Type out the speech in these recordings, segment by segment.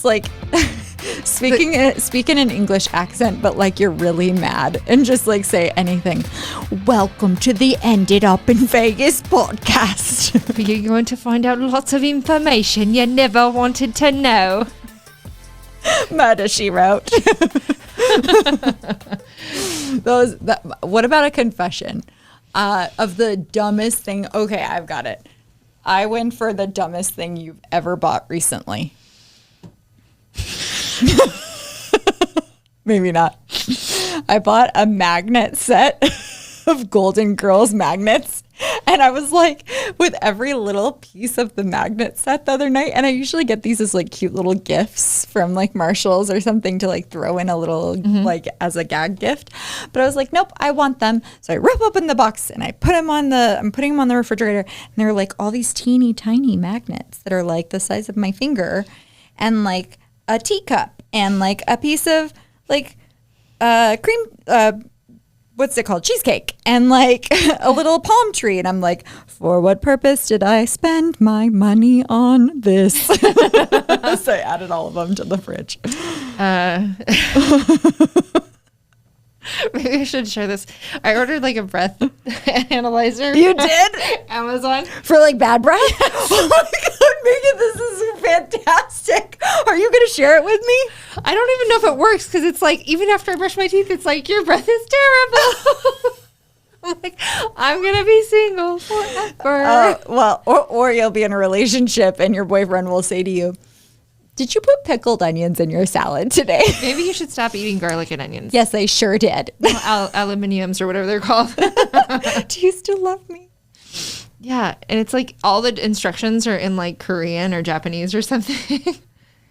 it's like speaking an English accent, but like you're really mad and just like say anything. Welcome to the Ended Up in Vegas podcast. You're going to find out lots of information you never wanted to know. Murder, she wrote. What about a confession of the dumbest thing? Okay, I've got it. I went for the dumbest thing you've ever bought recently. Maybe not. I bought a magnet set of Golden Girls magnets. And I was like, with every little piece of the magnet set the other night, and I usually get these as like cute little gifts from like Marshalls or something to like throw in a little like as a gag gift. But I was like, nope, I want them. So I rip open the box and I'm putting them on the refrigerator, and they're like all these teeny tiny magnets that are like the size of my finger, and like a teacup and like a piece of like cream what's it called? Cheesecake, and like a little palm tree. And I'm like, for what purpose did I spend my money on this? So I added all of them to the fridge. Maybe I should share this. I ordered like a breath analyzer. You did? Amazon. For like bad breath? Oh my God, Megan, this is fantastic. Are you going to share it with me? I don't even know if it works, because it's like, even after I brush my teeth, it's like, your breath is terrible. I'm like, I'm going to be single forever. Well, or you'll be in a relationship and your boyfriend will say to you, did you put pickled onions in your salad today? Maybe you should stop eating garlic and onions. Yes, I sure did. Aluminiums or whatever they're called. Do you still love me? Yeah, and it's like all the instructions are in like Korean or Japanese or something.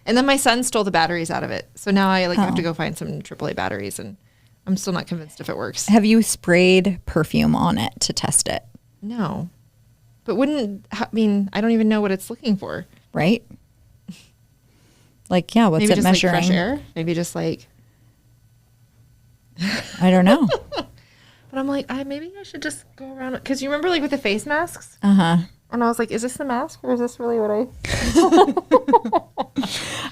And then my son stole the batteries out of it. So now I have to go find some AAA batteries, and I'm still not convinced if it works. Have you sprayed perfume on it to test it? No. But I don't even know what it's looking for. Right? Like, yeah, what's Maybe it just measuring? like fresh air? Maybe just like... I don't know. But I'm like, maybe I should just go around, because you remember like with the face masks? Uh-huh. And I was like, is this the mask, or is this really what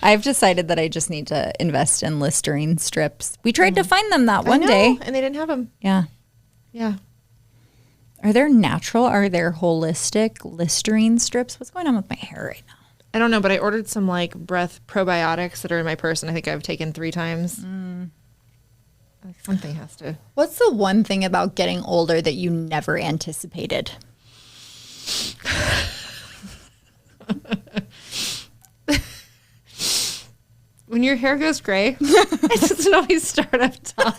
I've decided that I just need to invest in Listerine strips. We tried to find them that one day. And they didn't have them. Yeah. Yeah. Are there holistic Listerine strips? What's going on with my hair right now? I don't know, but I ordered some like breath probiotics that are in my purse, and I think I've taken 3 times. Like something has to. What's the one thing about getting older that you never anticipated? When your hair goes gray, it doesn't always start up top.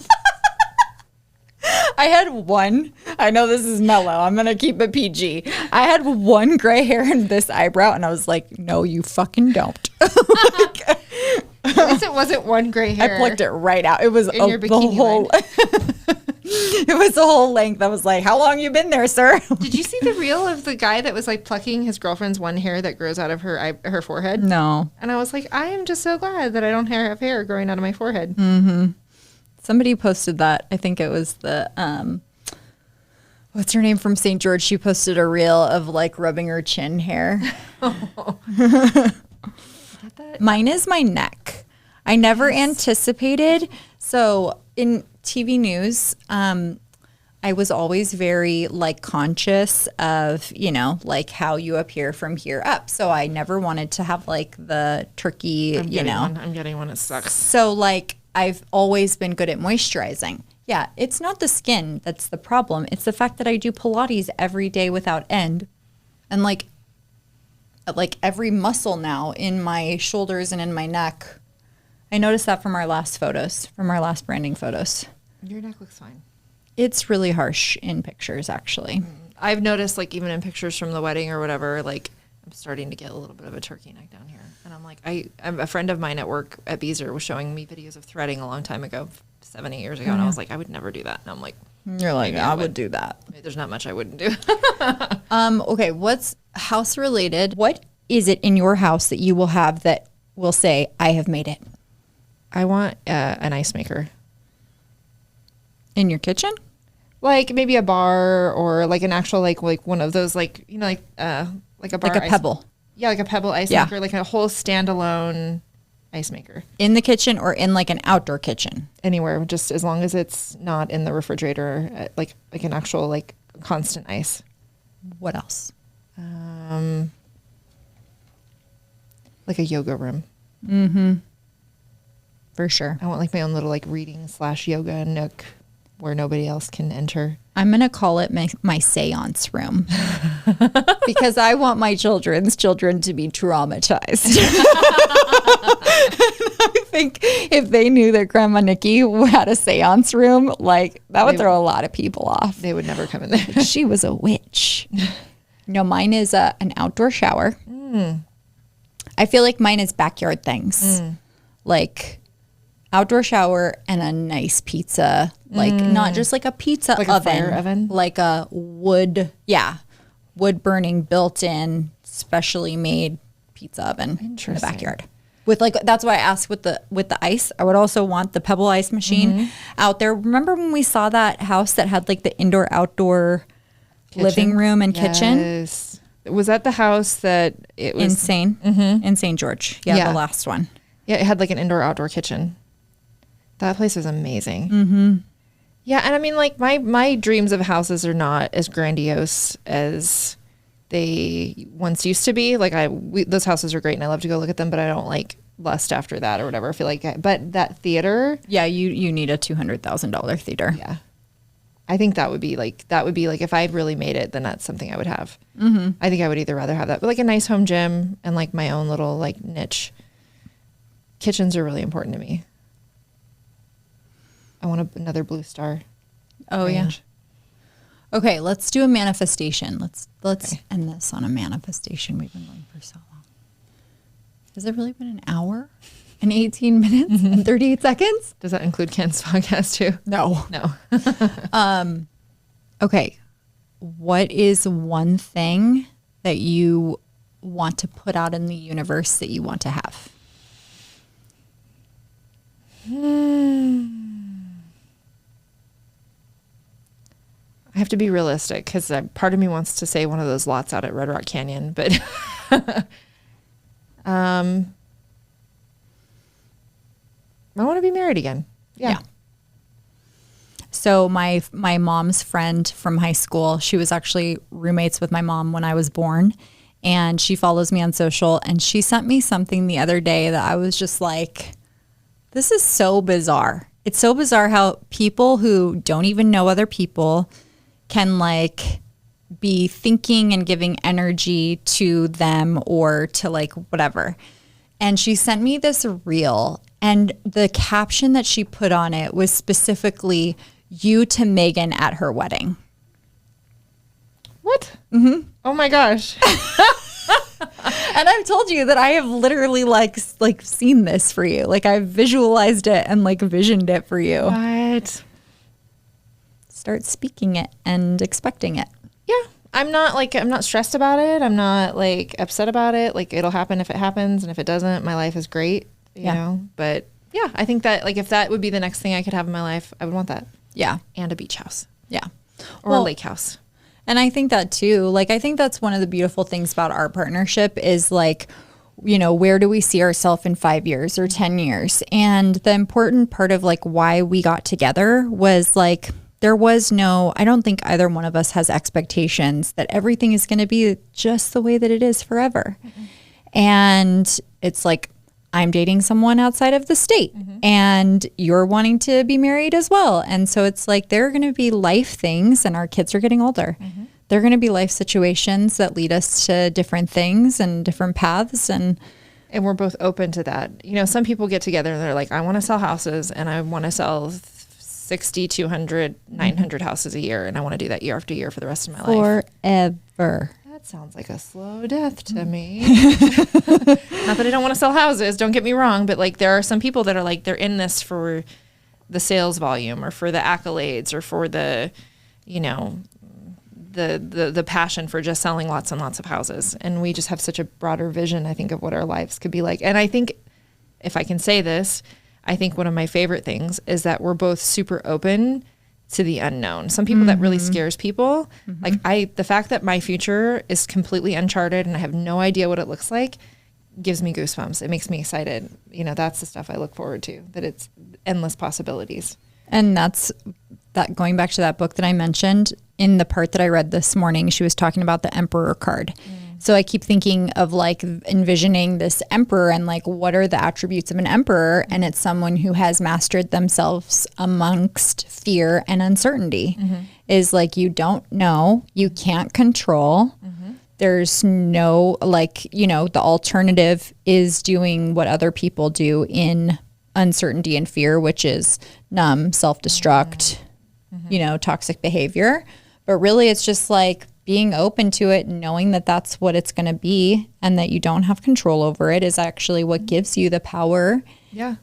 I had one. I know this is mellow. I'm going to keep it PG. I had one gray hair in this eyebrow, and I was like, no, you fucking don't. At least it wasn't one gray hair. I plucked it right out. It was in your bikini whole. It was the whole length. I was like, how long you been there, sir? Did you see the reel of the guy that was like plucking his girlfriend's one hair that grows out of her forehead? No. And I was like, I am just so glad that I don't have hair growing out of my forehead. Mm-hmm. Somebody posted that. I think it was the, what's her name from St. George? She posted a reel of like rubbing her chin hair. Mine is my neck. I never anticipated. So in TV news, I was always very like conscious of, like how you appear from here up. So I never wanted to have like the turkey, I'm getting one. It sucks. So like I've always been good at moisturizing. Yeah, it's not the skin that's the problem. It's the fact that I do Pilates every day without end. And like every muscle now in my shoulders and in my neck. I noticed that from our last branding photos. Your neck looks fine. It's really harsh in pictures, actually. I've noticed, like, even in pictures from the wedding or whatever, like, I'm starting to get a little bit of a turkey neck down here. And I'm like, I'm a friend of mine at work at Beezer was showing me videos of threading a long time ago, 7-8 years ago. And I was like, I would never do that. And I'm like, you're like, I would do that. There's not much I wouldn't do. Okay, what's house related? What is it in your house that you will have that will say, I have made it? I want an ice maker. In your kitchen? Like maybe a bar, or like an actual like one of those like like a bar, like a Pebble. Yeah, like a Pebble ice maker, like a whole standalone ice maker. In the kitchen or in like an outdoor kitchen? Anywhere, just as long as it's not in the refrigerator, like an actual like constant ice. What else? Like a yoga room. Mm-hmm. For sure. I want like my own little like reading / yoga nook where nobody else can enter. I'm going to call it my seance room because I want my children's children to be traumatized. I think if they knew that Grandma Nicci had a seance room, like that would throw a lot of people off. They would never come in there. She was a witch. No, mine is an outdoor shower. I feel like mine is backyard things. Like outdoor shower and a nice pizza, like not just like a pizza like oven, a fire oven, like a wood burning built-in specially made pizza oven in the backyard. With like, that's why I asked with the ice. I would also want the pebble ice machine out there. Remember when we saw that house that had like the indoor outdoor living room and kitchen? Was that the house that it was insane in St. George? Yeah, the last one. Yeah, it had like an indoor outdoor kitchen. That place is amazing. Yeah, and I mean, like my dreams of houses are not as grandiose as they once used to be. Like those houses are great, and I love to go look at them, but I don't like lust after that or whatever. I feel like, but that theater, yeah, you need a $200,000 theater. Yeah, I think that would be like if I really made it, then that's something I would have. I think I would either rather have that, but like a nice home gym and like my own little like niche. Kitchens are really important to me. I want another blue star. Oh range. Yeah. Okay, let's do a manifestation. Let's end this on a manifestation. We've been going for so long. Has it really been an hour and 18 minutes and 38 seconds? Does that include Ken's podcast too? No. Okay. What is one thing that you want to put out in the universe that you want to have? I have to be realistic because part of me wants to say one of those lots out at Red Rock Canyon, but I want to be married again. Yeah. So my mom's friend from high school, she was actually roommates with my mom when I was born, and she follows me on social, and she sent me something the other day that I was just like, this is so bizarre. It's so bizarre how people who don't even know other people can like be thinking and giving energy to them or to like whatever. And she sent me this reel, and the caption that she put on it was specifically "You to Meghan at her wedding." What? Mm-hmm. Oh my gosh. And I've told you that I have literally like seen this for you. Like I've visualized it and like visioned it for you. What? Start speaking it and expecting it. Yeah. I'm not stressed about it. I'm not like upset about it. Like it'll happen if it happens. And if it doesn't, my life is great, you know? But yeah, I think that like if that would be the next thing I could have in my life, I would want that. Yeah. And a beach house. Yeah. Or a lake house. And I think that too, like, I think that's one of the beautiful things about our partnership is like, you know, where do we see ourselves in 5 years or 10 years? And the important part of like why we got together was like, there was no, I don't think either one of us has expectations that everything is going to be just the way that it is forever. Mm-hmm. And it's like, I'm dating someone outside of the state and you're wanting to be married as well. And so it's like, there are going to be life things, and our kids are getting older. There are going to be life situations that lead us to different things and different paths. And we're both open to that. You know, some people get together and they're like, I want to sell houses and I want to sell 60, 200, 900 houses a year. And I want to do that year after year for the rest of my life. Forever. That sounds like a slow death to me. Not that I don't want to sell houses, don't get me wrong, but like there are some people that are like, they're in this for the sales volume or for the accolades or for the, you know, the passion for just selling lots and lots of houses. And we just have such a broader vision, I think, of what our lives could be like. And I think, if I can say this, I think one of my favorite things is that we're both super open to the unknown. Some people that really scares people. Like the fact that my future is completely uncharted and I have no idea what it looks like gives me goosebumps. It makes me excited. You know, that's the stuff I look forward to, that it's endless possibilities. And that's that, going back to that book that I mentioned, in the part that I read this morning, she was talking about the Emperor card. So I keep thinking of like envisioning this emperor and like, what are the attributes of an emperor? And it's someone who has mastered themselves amongst fear and uncertainty. Is like, you don't know, you can't control. There's no, like, you know, the alternative is doing what other people do in uncertainty and fear, which is numb, self-destruct, you know, toxic behavior. But really it's just like being open to it and knowing that that's what it's going to be and that you don't have control over it is actually what gives you the power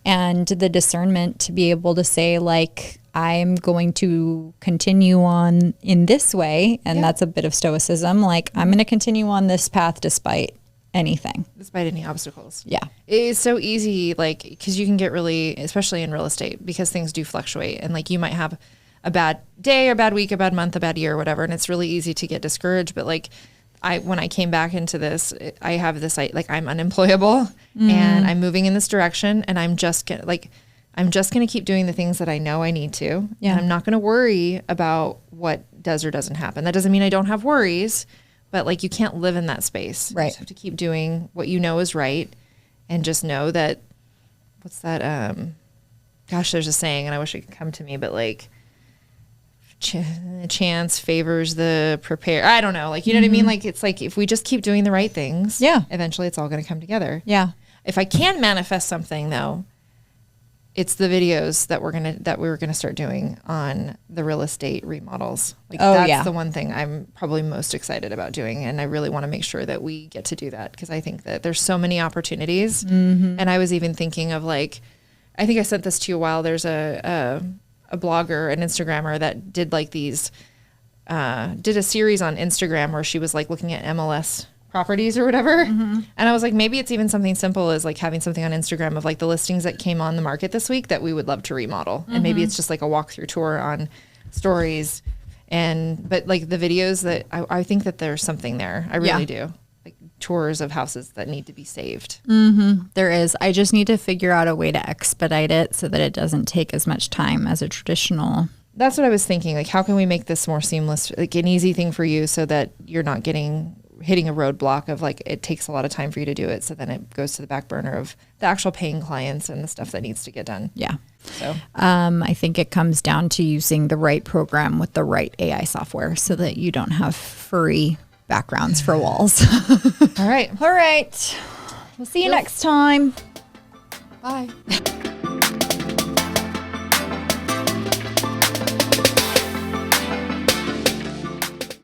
and the discernment to be able to say, like, I'm going to continue on in this way. And that's a bit of stoicism. Like, I'm going to continue on this path despite anything. Despite any obstacles. Yeah. It's so easy, like, because you can get really, especially in real estate, because things do fluctuate. And like, you might have a bad day or bad week, a bad month, a bad year, or whatever. And it's really easy to get discouraged. But like, when I came back into this, I have this, like, I'm unemployable and I'm moving in this direction, and I'm just going to keep doing the things that I know I need to. Yeah. And I'm not going to worry about what does or doesn't happen. That doesn't mean I don't have worries, but like, you can't live in that space. Right. You just have to keep doing what you know is right, and just know that, what's that? Gosh, there's a saying, and I wish it could come to me, but like, chance favors the prepared. I don't know. Like, you know what I mean? Like, it's like, if we just keep doing the right things, eventually it's all going to come together. Yeah. If I can manifest something though, it's the videos that we were gonna start doing on the real estate remodels. Like, that's the one thing I'm probably most excited about doing, and I really want to make sure that we get to do that, because I think that there's so many opportunities. And I was even thinking of, like, I think I sent this to you a while. There's a blogger, an Instagrammer that did like these, did a series on Instagram where she was like looking at MLS properties or whatever. And I was like, maybe it's even something simple as like having something on Instagram of like the listings that came on the market this week that we would love to remodel. And maybe it's just like a walkthrough tour on stories. But like the videos that I think that there's something there. I really do. Like tours of houses that need to be saved. There is. I just need to figure out a way to expedite it so that it doesn't take as much time as a traditional. That's what I was thinking. Like, how can we make this more seamless, like an easy thing for you, so that you're not hitting a roadblock of like, it takes a lot of time for you to do it. So then it goes to the back burner of the actual paying clients and the stuff that needs to get done. Yeah. So I think it comes down to using the right program with the right AI software so that you don't have furry backgrounds for walls. All right. All right. We'll see you next time. Bye.